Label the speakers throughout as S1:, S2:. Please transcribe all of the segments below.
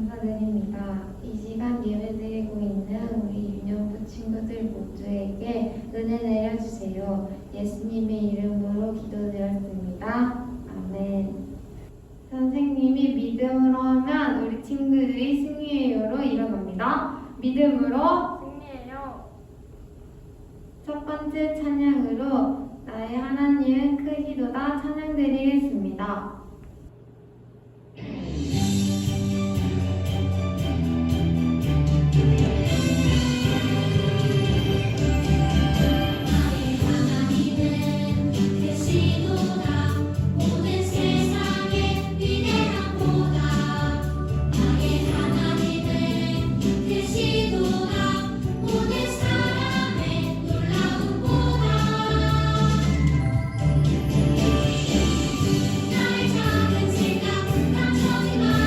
S1: 감사드립니다. 이 시간 예배드리고 있는 우리 유년부 친구들 모두에게 은혜 내려주세요. 예수님의 이름으로 기도드렸습니다. 아멘. 선생님이 믿음으로 하면 우리 친구들이 승리해요로 일어납니다. 믿음으로
S2: 승리해요.
S1: 첫 번째 찬양으로 나의 하나님은 크시도다 찬양드리겠습니다.
S3: 나의 작은 생각 난 처음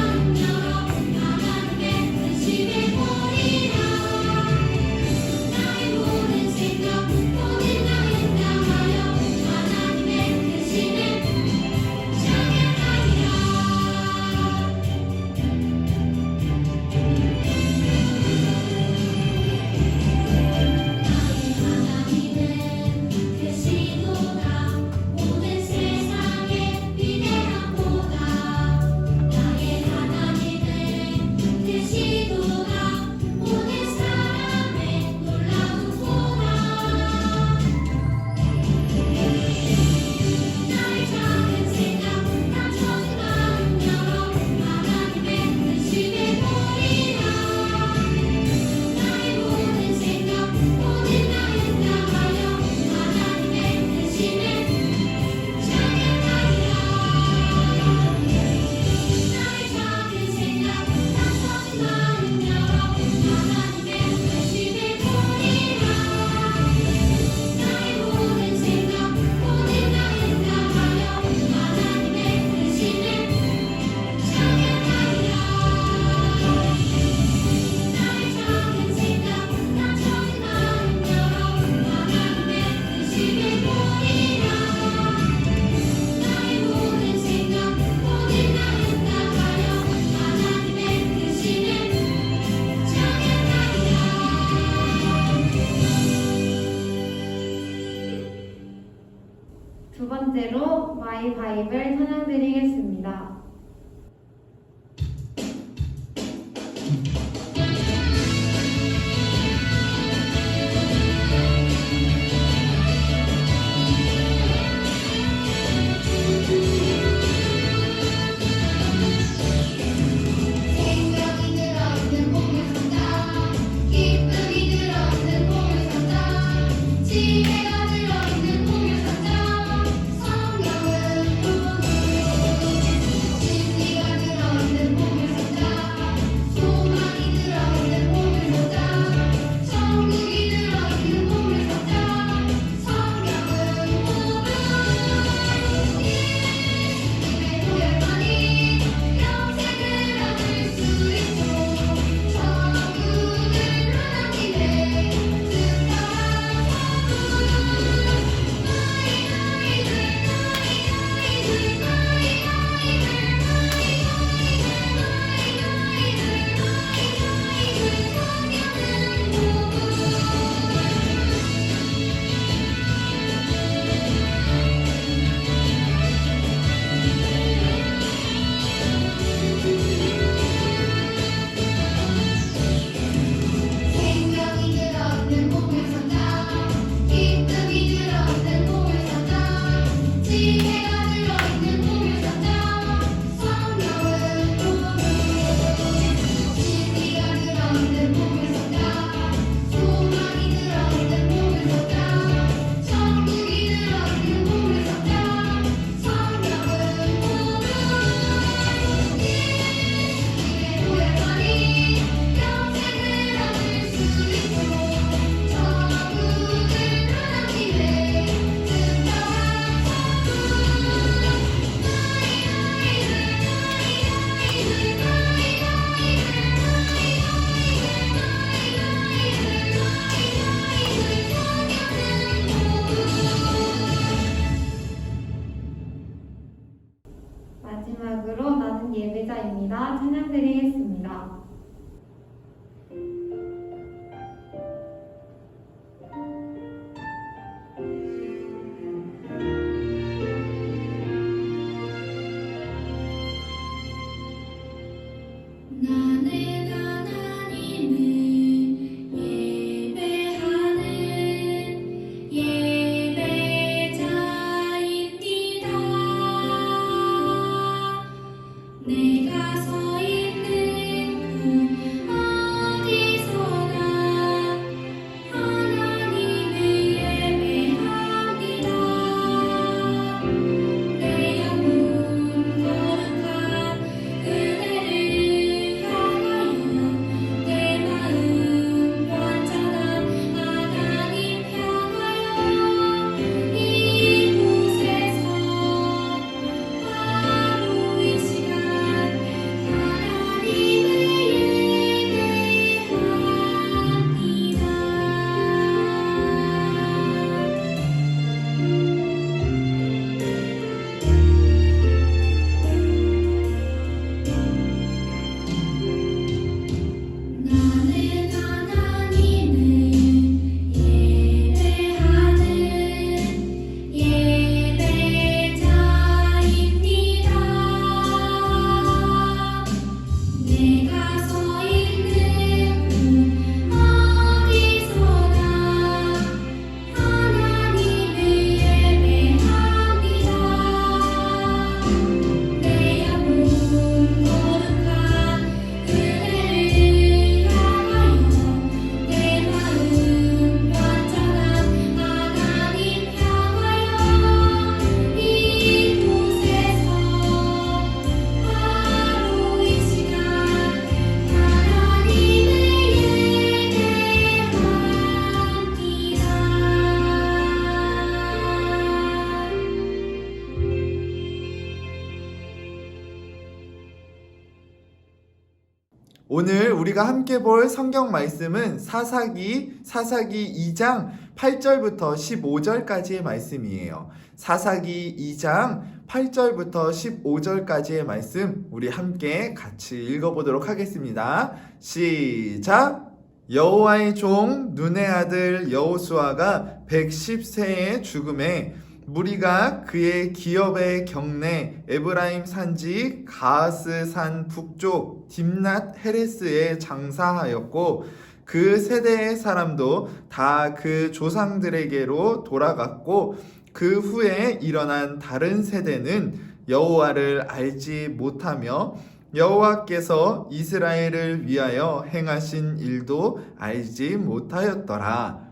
S2: 오늘 우리가 함께 볼 성경 말씀은 사사기 2장 8절부터 15절까지의 말씀이에요. 사사기 2장 8절부터 15절까지의 말씀 우리 함께 같이 읽어보도록 하겠습니다. 시작! 여호와의 종 눈의 아들 여호수아가 110세의 죽음에 무리가 그의 기업의 경내 에브라임 산지 가하스 산 북쪽 딥낫 헤레스에 장사하였고 그 세대의 사람도 다 그 조상들에게로 돌아갔고 그 후에 일어난 다른 세대는 여호와를 알지 못하며 여호와께서 이스라엘을 위하여 행하신 일도 알지 못하였더라.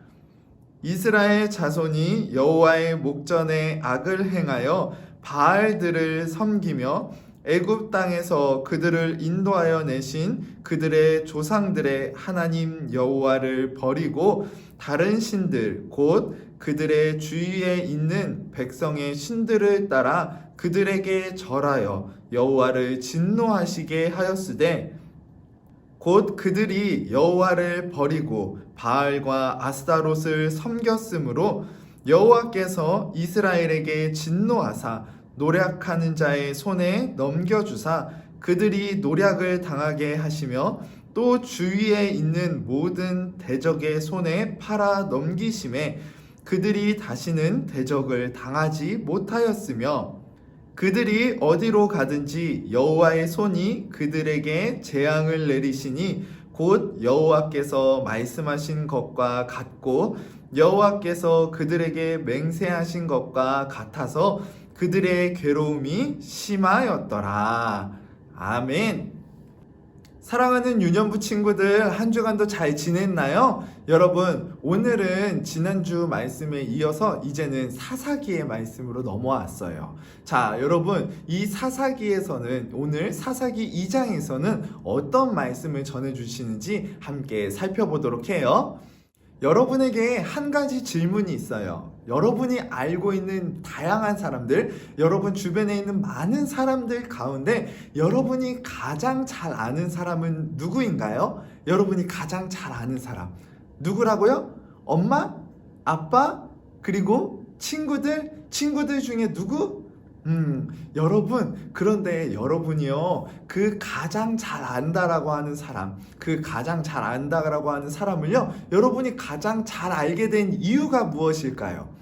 S2: 이스라엘 자손이 여호와의 목전에 악을 행하여 바알들을 섬기며 애굽 땅에서 그들을 인도하여 내신 그들의 조상들의 하나님 여호와를 버리고 다른 신들 곧 그들의 주위에 있는 백성의 신들을 따라 그들에게 절하여 여호와를 진노하시게 하였으되 곧 그들이 여호와를 버리고 바알과 아스타롯을 섬겼으므로 여호와께서 이스라엘에게 진노하사 노략하는 자의 손에 넘겨주사 그들이 노략을 당하게 하시며 또 주위에 있는 모든 대적의 손에 팔아 넘기심에 그들이 다시는 대적을 당하지 못하였으며 그들이 어디로 가든지 여호와의 손이 그들에게 재앙을 내리시니 곧 여호와께서 말씀하신 것과 같고 여호와께서 그들에게 맹세하신 것과 같아서 그들의 괴로움이 심하였더라. 아멘. 사랑하는 유년부 친구들, 한 주간도 잘 지냈나요? 여러분, 오늘은 지난주 말씀에 이어서 이제는 사사기의 말씀으로 넘어왔어요. 자, 여러분, 이 사사기에서는 오늘 사사기 2장에서는 어떤 말씀을 전해주시는지 함께 살펴보도록 해요. 여러분에게 한 가지 질문이 있어요. 여러분이 알고 있는 다양한 사람들, 여러분 주변에 있는 많은 사람들 가운데 여러분이 가장 잘 아는 사람은 누구인가요? 여러분이 가장 잘 아는 사람 누구라고요? 엄마? 아빠? 그리고 친구들 중에 누구? 여러분, 그런데 여러분이요, 그 가장 잘 안다라고 하는 사람, 그 가장 잘 안다라고 하는 사람을요, 여러분이 가장 잘 알게 된 이유가 무엇일까요?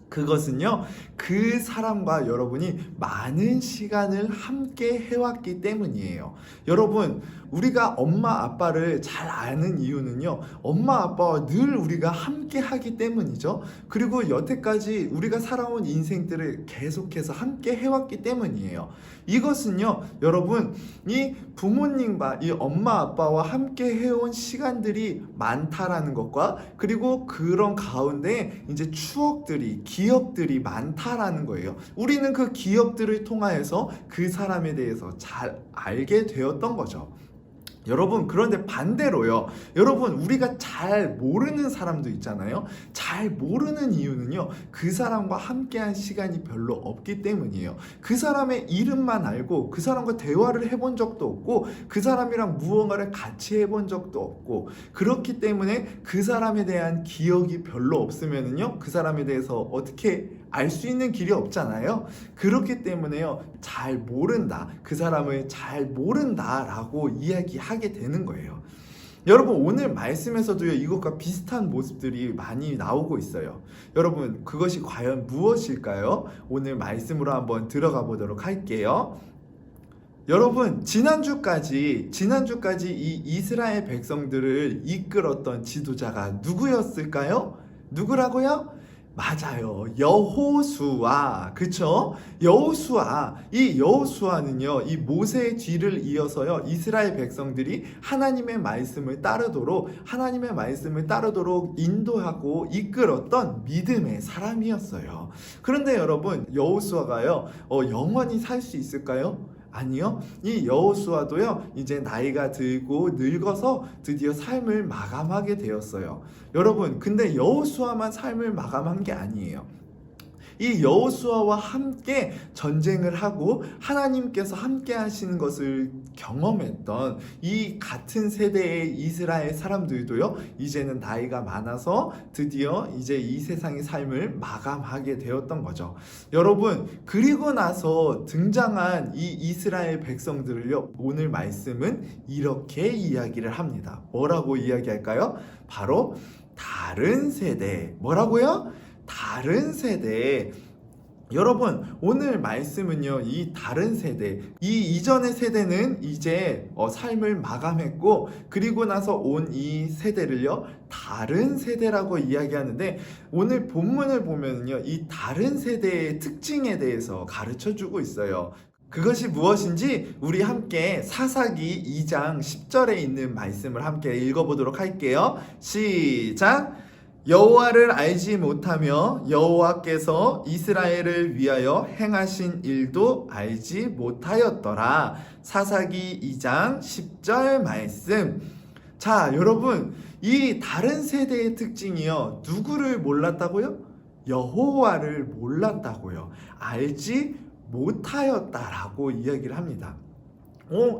S2: 그것은요, 그 사람과 여러분이 많은 시간을 함께 해왔기 때문이에요. 여러분, 우리가 엄마 아빠를 잘 아는 이유는요, 엄마 아빠와 늘 우리가 함께 하기 때문이죠. 그리고 여태까지 우리가 살아온 인생들을 계속해서 함께 해왔기 때문이에요. 이것은요, 여러분, 이 부모님과 이 엄마 아빠와 함께 해온 시간들이 많다라는 것과 그리고 그런 가운데 이제 추억들이, 기억들이 많다라는 거예요. 우리는 그 기억들을 통하여서 그 사람에 대해서 잘 알게 되었던 거죠. 여러분, 그런데 반대로요, 여러분, 우리가 잘 모르는 사람도 있잖아요. 잘 모르는 이유는요, 그 사람과 함께한 시간이 별로 없기 때문이에요. 그 사람의 이름만 알고 그 사람과 대화를 해본 적도 없고 그 사람이랑 무언가를 같이 해본 적도 없고, 그렇기 때문에 그 사람에 대한 기억이 별로 없으면은요, 그 사람에 대해서 어떻게 알 수 있는 길이 없잖아요. 그렇기 때문에요, 잘 모른다, 그 사람을 잘 모른다 라고 이야기하게 되는 거예요. 여러분, 오늘 말씀에서도요, 이것과 비슷한 모습들이 많이 나오고 있어요. 여러분, 그것이 과연 무엇일까요? 오늘 말씀으로 한번 들어가 보도록 할게요. 여러분, 지난주까지 이 이스라엘 백성들을 이끌었던 지도자가 누구였을까요? 누구라고요? 맞아요. 여호수아. 그쵸? 여호수아. 이 여호수아는요, 이 모세의 뒤를 이어서요, 이스라엘 백성들이 하나님의 말씀을 따르도록 인도하고 이끌었던 믿음의 사람이었어요. 그런데 여러분, 여호수아가요, 영원히 살 수 있을까요? 아니요. 이 여호수아도요, 이제 나이가 들고 늙어서 드디어 삶을 마감하게 되었어요. 여러분, 근데 여호수아만 삶을 마감한 게 아니에요. 이 여호수아와 함께 전쟁을 하고 하나님께서 함께 하시는 것을 경험했던 이 같은 세대의 이스라엘 사람들도요, 이제는 나이가 많아서 드디어 이제 이 세상의 삶을 마감하게 되었던 거죠. 여러분, 그리고 나서 등장한 이 이스라엘 백성들을요, 오늘 말씀은 이렇게 이야기를 합니다. 뭐라고 이야기할까요? 바로 다른 세대. 뭐라고요? 다른 세대. 여러분, 오늘 말씀은요, 이 다른 세대, 이 이전의 세대는 이제 삶을 마감했고, 그리고 나서 온 이 세대를요, 다른 세대라고 이야기하는데, 오늘 본문을 보면요, 이 다른 세대의 특징에 대해서 가르쳐 주고 있어요. 그것이 무엇인지 우리 함께 사사기 2장 10절에 있는 말씀을 함께 읽어보도록 할게요. 시작! 여호와를 알지 못하며 여호와께서 이스라엘을 위하여 행하신 일도 알지 못하였더라. 사사기 2장 10절 말씀. 자, 여러분, 이 다른 세대의 특징이요, 누구를 몰랐다고요? 여호와를 몰랐다고요. 알지 못하였다라고 이야기를 합니다.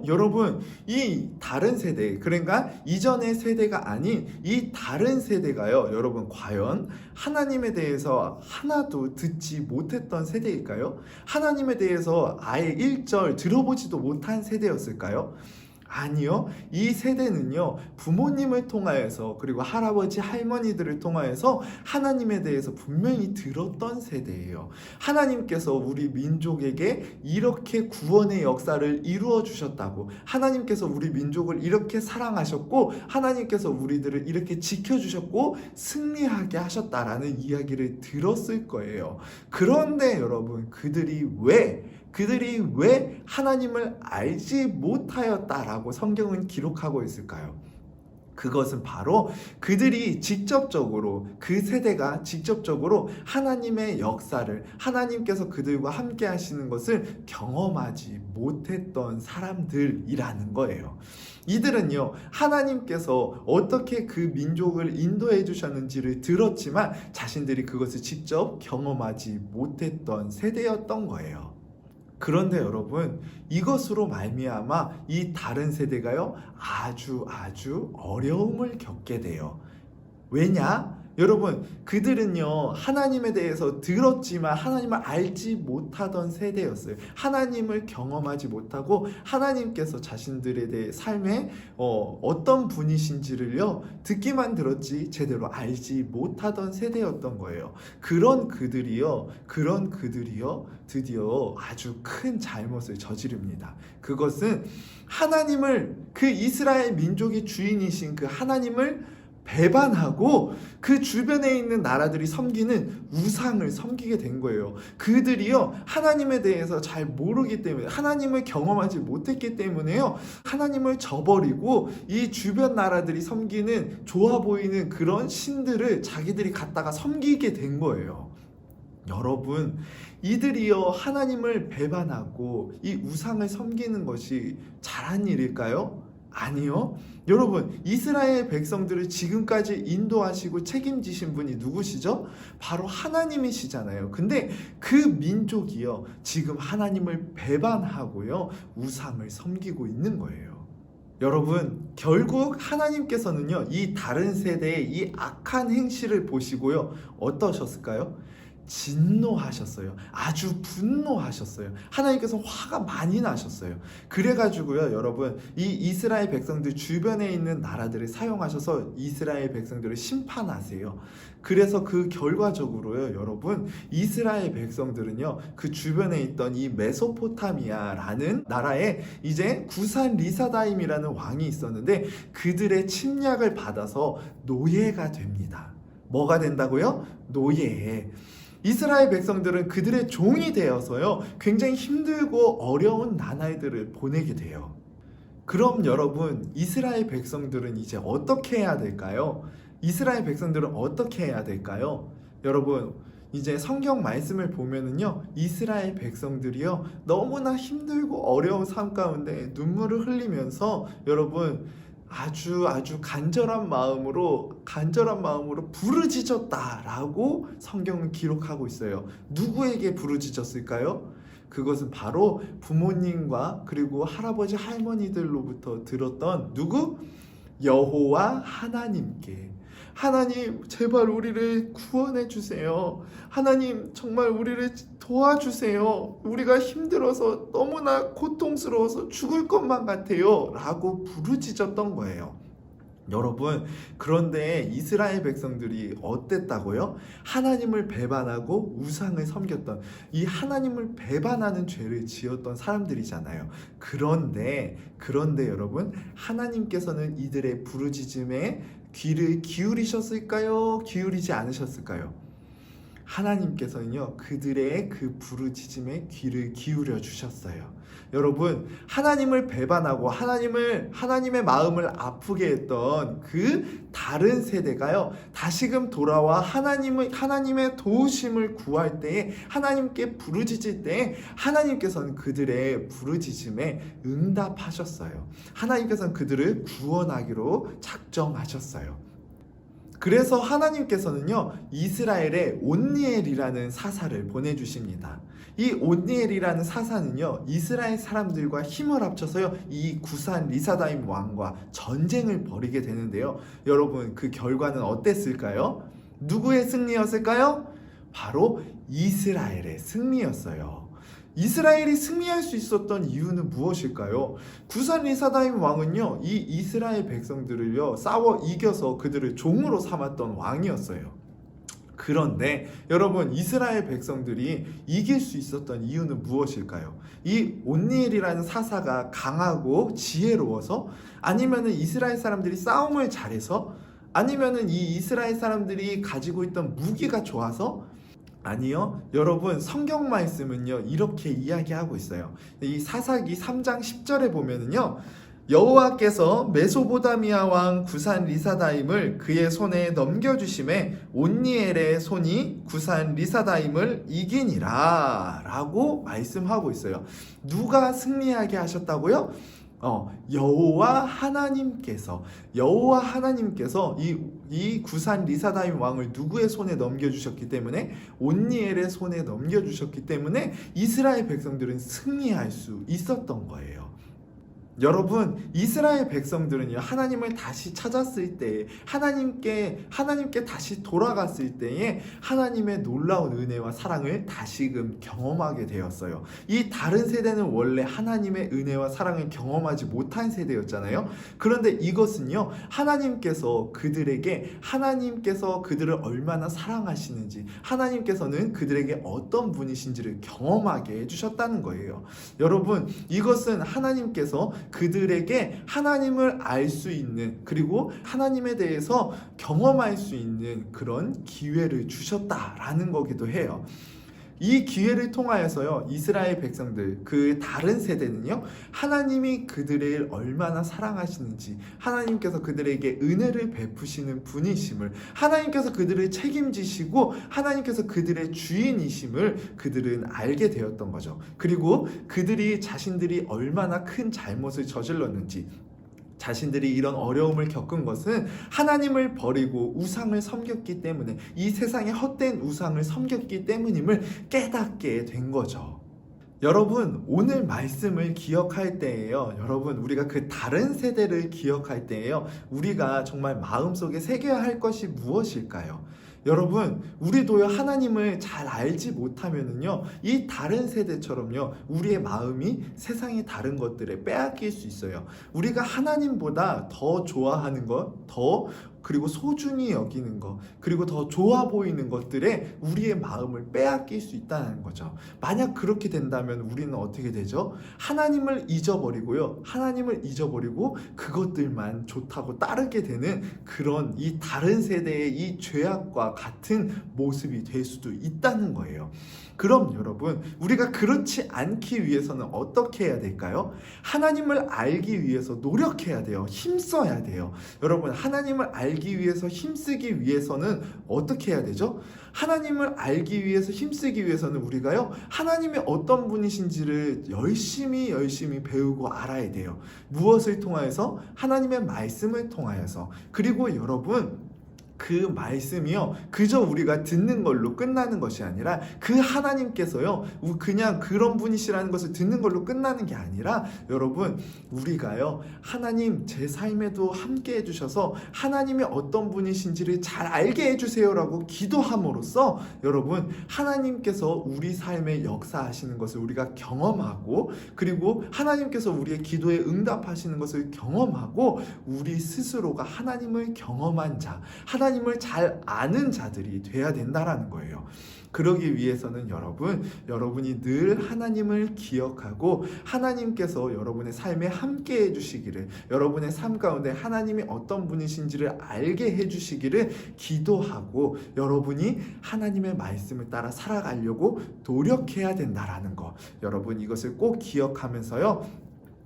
S2: 여러분, 이 다른 세대, 그러니까 이전의 세대가 아닌 이 다른 세대가요, 여러분, 과연 하나님에 대해서 하나도 듣지 못했던 세대일까요? 하나님에 대해서 아예 일절 들어보지도 못한 세대였을까요? 아니요. 이 세대는요, 부모님을 통하여서, 그리고 할아버지, 할머니들을 통하여서 하나님에 대해서 분명히 들었던 세대예요. 하나님께서 우리 민족에게 이렇게 구원의 역사를 이루어 주셨다고, 하나님께서 우리 민족을 이렇게 사랑하셨고, 하나님께서 우리들을 이렇게 지켜주셨고 승리하게 하셨다라는 이야기를 들었을 거예요. 그런데 여러분, 그들이 왜 하나님을 알지 못하였다라고 성경은 기록하고 있을까요? 그것은 바로 그들이 직접적으로, 그 세대가 직접적으로 하나님의 역사를, 하나님께서 그들과 함께 하시는 것을 경험하지 못했던 사람들이라는 거예요. 이들은요, 하나님께서 어떻게 그 민족을 인도해 주셨는지를 들었지만 자신들이 그것을 직접 경험하지 못했던 세대였던 거예요. 그런데 여러분, 이것으로 말미암아 이 다른 세대가요, 아주 어려움을 겪게 돼요. 왜냐? 여러분, 그들은요, 하나님에 대해서 들었지만 하나님을 알지 못하던 세대였어요. 하나님을 경험하지 못하고 하나님께서 자신들에 대해 삶에 어떤 분이신지를요, 듣기만 들었지 제대로 알지 못하던 세대였던 거예요. 그런 그들이요 드디어 아주 큰 잘못을 저지릅니다. 그것은 하나님을, 그 이스라엘 민족의 주인이신 그 하나님을 배반하고 그 주변에 있는 나라들이 섬기는 우상을 섬기게 된 거예요. 그들이요, 하나님에 대해서 잘 모르기 때문에, 하나님을 경험하지 못했기 때문에요, 하나님을 저버리고 이 주변 나라들이 섬기는 좋아 보이는 그런 신들을 자기들이 갖다가 섬기게 된 거예요. 여러분, 이들이요, 하나님을 배반하고 이 우상을 섬기는 것이 잘한 일일까요? 아니요. 여러분, 이스라엘 백성들을 지금까지 인도하시고 책임지신 분이 누구시죠? 바로 하나님이시잖아요. 근데 그 민족이요, 지금 하나님을 배반하고요, 우상을 섬기고 있는 거예요. 여러분, 결국 하나님께서는요, 이 다른 세대의 이 악한 행실을 보시고요, 어떠셨을까요? 진노하셨어요. 아주 분노하셨어요. 하나님께서 화가 많이 나셨어요. 그래가지고요, 여러분, 이 이스라엘 백성들 주변에 있는 나라들을 사용하셔서 이스라엘 백성들을 심판하세요. 그래서 그 결과적으로요, 여러분, 이스라엘 백성들은요, 그 주변에 있던 이 메소포타미아라는 나라에 이제 구산 리사다임이라는 왕이 있었는데, 그들의 침략을 받아서 노예가 됩니다. 뭐가 된다고요? 노예. 이스라엘 백성들은 그들의 종이 되어서요, 굉장히 힘들고 어려운 나날들을 보내게 돼요. 그럼 여러분, 이스라엘 백성들은 이제 어떻게 해야 될까요? 이스라엘 백성들은 어떻게 해야 될까요? 여러분, 이제 성경 말씀을 보면은요, 이스라엘 백성들이요, 너무나 힘들고 어려운 삶 가운데 눈물을 흘리면서 여러분, 아주 간절한 마음으로 부르짖었다라고 성경은 기록하고 있어요. 누구에게 부르짖었을까요? 그것은 바로 부모님과 그리고 할아버지 할머니들로부터 들었던 누구? 여호와 하나님께. 하나님 제발 우리를 구원해 주세요. 하나님 정말 우리를 도와주세요. 우리가 힘들어서 너무나 고통스러워서 죽을 것만 같아요 라고 부르짖었던 거예요. 여러분, 그런데 이스라엘 백성들이 어땠다고요? 하나님을 배반하고 우상을 섬겼던, 이 하나님을 배반하는 죄를 지었던 사람들이잖아요. 그런데 여러분, 하나님께서는 이들의 부르짖음에 귀를 기울이셨을까요? 기울이지 않으셨을까요? 하나님께서는요, 그들의 그 부르짖음에 귀를 기울여 주셨어요. 여러분, 하나님을 배반하고 하나님의 마음을 아프게 했던 그 다른 세대가요, 다시금 돌아와 하나님의 도우심을 구할 때에, 하나님께 부르짖을 때에 하나님께서는 그들의 부르짖음에 응답하셨어요. 하나님께서는 그들을 구원하기로 작정하셨어요. 그래서 하나님께서는요, 이스라엘에 온니엘이라는 사사를 보내주십니다. 이 온니엘이라는 사사는요, 이스라엘 사람들과 힘을 합쳐서요, 이 구산 리사다임 왕과 전쟁을 벌이게 되는데요. 여러분, 그 결과는 어땠을까요? 누구의 승리였을까요? 바로 이스라엘의 승리였어요. 이스라엘이 승리할 수 있었던 이유는 무엇일까요? 구산 리사다임 왕은요, 이 이스라엘 백성들을요, 싸워 이겨서 그들을 종으로 삼았던 왕이었어요. 그런데 여러분, 이스라엘 백성들이 이길 수 있었던 이유는 무엇일까요? 이 온니엘이라는 사사가 강하고 지혜로워서, 아니면은 이스라엘 사람들이 싸움을 잘해서, 아니면은 이 이스라엘 사람들이 가지고 있던 무기가 좋아서? 아니요. 여러분, 성경 말씀은요, 이렇게 이야기하고 있어요. 이 사사기 3장 10절에 보면은요, 여호와께서 메소보다미아 왕 구산 리사다임을 그의 손에 넘겨주심에 온니엘의 손이 구산 리사다임을 이기니라 라고 말씀하고 있어요. 누가 승리하게 하셨다고요? 여호와 하나님께서 이 구산 리사다임 왕을 누구의 손에 넘겨주셨기 때문에, 온니엘의 손에 넘겨주셨기 때문에 이스라엘 백성들은 승리할 수 있었던 거예요. 여러분, 이스라엘 백성들은요, 하나님을 다시 찾았을 때, 하나님께 다시 돌아갔을 때에 하나님의 놀라운 은혜와 사랑을 다시금 경험하게 되었어요. 이 다른 세대는 원래 하나님의 은혜와 사랑을 경험하지 못한 세대였잖아요. 그런데 이것은요, 하나님께서 그들을 얼마나 사랑하시는지, 하나님께서는 그들에게 어떤 분이신지를 경험하게 해주셨다는 거예요. 여러분, 이것은 하나님께서 그들에게 하나님을 알 수 있는, 그리고 하나님에 대해서 경험할 수 있는 그런 기회를 주셨다라는 거기도 해요. 이 기회를 통하여서요, 이스라엘 백성들, 그 다른 세대는요, 하나님이 그들을 얼마나 사랑하시는지, 하나님께서 그들에게 은혜를 베푸시는 분이심을, 하나님께서 그들을 책임지시고 하나님께서 그들의 주인이심을 그들은 알게 되었던 거죠. 그리고 그들이 자신들이 얼마나 큰 잘못을 저질렀는지, 자신들이 이런 어려움을 겪은 것은 하나님을 버리고 우상을 섬겼기 때문에, 이 세상에 헛된 우상을 섬겼기 때문임을 깨닫게 된 거죠. 여러분, 오늘 말씀을 기억할 때에요, 여러분, 우리가 그 다른 세대를 기억할 때에요, 우리가 정말 마음속에 새겨야 할 것이 무엇일까요? 여러분, 우리도요, 하나님을 잘 알지 못하면은요, 이 다른 세대처럼요, 우리의 마음이 세상의 다른 것들에 빼앗길 수 있어요. 우리가 하나님보다 더 좋아하는 것, 그리고 소중히 여기는 것, 그리고 더 좋아 보이는 것들에 우리의 마음을 빼앗길 수 있다는 거죠. 만약 그렇게 된다면 우리는 어떻게 되죠? 하나님을 잊어버리고 그것들만 좋다고 따르게 되는 그런 이 다른 세대의 이 죄악과 같은 모습이 될 수도 있다는 거예요. 그럼 여러분, 우리가 그렇지 않기 위해서는 어떻게 해야 될까요? 하나님을 알기 위해서 노력해야 돼요. 힘써야 돼요. 여러분, 하나님을 알기 알기 위해서 힘쓰기 위해서는 어떻게 해야 되죠? 하나님을 알기 위해서 힘쓰기 위해서는 우리가요, 하나님이 어떤 분이신지를 열심히 배우고 알아야 돼요. 무엇을 통하여서? 하나님의 말씀을 통하여서. 그리고 여러분, 그 말씀이요, 그저 우리가 듣는 걸로 끝나는 것이 아니라 그 하나님께서요, 그냥 그런 분이시라는 것을 듣는 걸로 끝나는 게 아니라, 여러분, 우리가요, 하나님 제 삶에도 함께 해주셔서 하나님이 어떤 분이신지를 잘 알게 해주세요라고 기도함으로써 여러분, 하나님께서 우리 삶에 역사하시는 것을 우리가 경험하고, 그리고 하나님께서 우리의 기도에 응답하시는 것을 경험하고, 우리 스스로가 하나님을 경험한 자, 하나님을 잘 아는 자들이 돼야 된다라는 거예요. 그러기 위해서는 여러분이 늘 하나님을 기억하고 하나님께서 여러분의 삶에 함께 해주시기를, 여러분의 삶 가운데 하나님이 어떤 분이신지를 알게 해주시기를 기도하고, 여러분이 하나님의 말씀을 따라 살아가려고 노력해야 된다라는 거, 여러분 이것을 꼭 기억하면서요,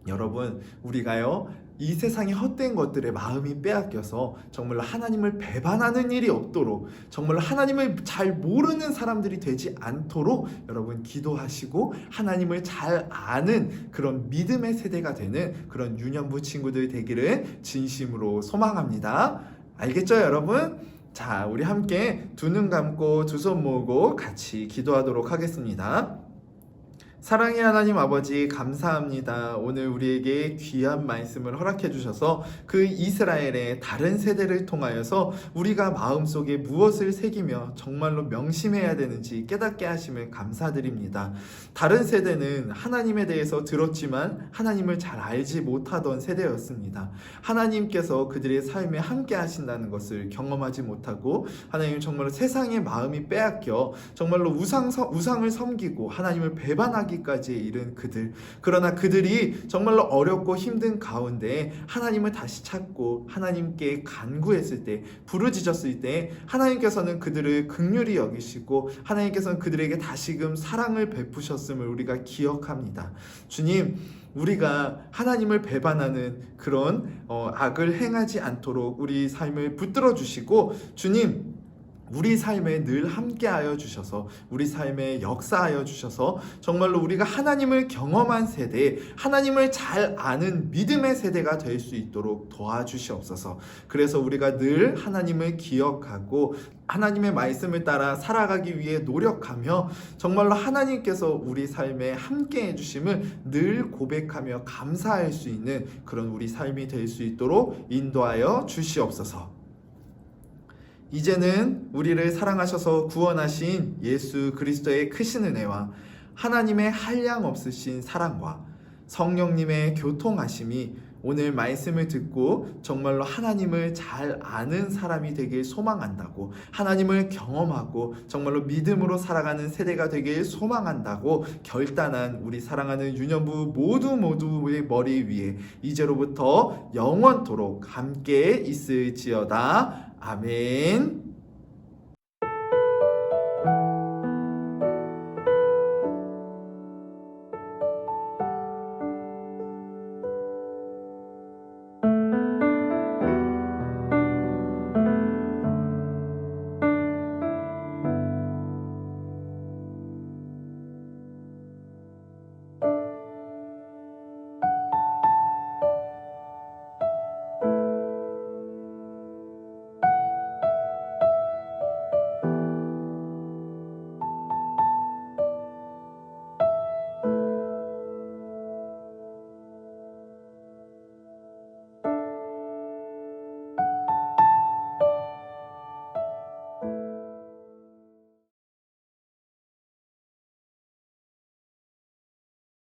S2: 여러분 우리가요, 이 세상의 헛된 것들에 마음이 빼앗겨서 정말로 하나님을 배반하는 일이 없도록, 정말로 하나님을 잘 모르는 사람들이 되지 않도록 여러분 기도하시고, 하나님을 잘 아는 그런 믿음의 세대가 되는 그런 유년부 친구들 되기를 진심으로 소망합니다. 알겠죠, 여러분? 자, 우리 함께 두 눈 감고 두 손 모으고 같이 기도하도록 하겠습니다. 사랑의 하나님 아버지, 감사합니다. 오늘 우리에게 귀한 말씀을 허락해 주셔서 그 이스라엘의 다른 세대를 통하여서 우리가 마음속에 무엇을 새기며 정말로 명심해야 되는지 깨닫게 하심을 감사드립니다. 다른 세대는 하나님에 대해서 들었지만 하나님을 잘 알지 못하던 세대였습니다. 하나님께서 그들의 삶에 함께 하신다는 것을 경험하지 못하고, 하나님 정말로 세상의 마음이 빼앗겨 정말로 우상을 섬기고 하나님을 배반하기 까지 이른 그들, 그러나 그들이 정말로 어렵고 힘든 가운데 하나님을 다시 찾고 하나님께 간구했을 때, 부르짖었을 때 하나님께서는 그들을 긍휼히 여기시고 하나님께서는 그들에게 다시금 사랑을 베푸셨음을 우리가 기억합니다. 주님, 우리가 하나님을 배반하는 그런 악을 행하지 않도록 우리 삶을 붙들어 주시고, 주님 우리 삶에 늘 함께하여 주셔서, 우리 삶에 역사하여 주셔서 정말로 우리가 하나님을 경험한 세대, 하나님을 잘 아는 믿음의 세대가 될 수 있도록 도와주시옵소서. 그래서 우리가 늘 하나님을 기억하고 하나님의 말씀을 따라 살아가기 위해 노력하며 정말로 하나님께서 우리 삶에 함께 해주심을 늘 고백하며 감사할 수 있는 그런 우리 삶이 될 수 있도록 인도하여 주시옵소서. 이제는 우리를 사랑하셔서 구원하신 예수 그리스도의 크신 은혜와 하나님의 한량없으신 사랑과 성령님의 교통하심이 오늘 말씀을 듣고 정말로 하나님을 잘 아는 사람이 되길 소망한다고, 하나님을 경험하고 정말로 믿음으로 살아가는 세대가 되길 소망한다고 결단한 우리 사랑하는 유년부 모두의 머리 위에 이제로부터 영원토록 함께 있을지어다. 아멘.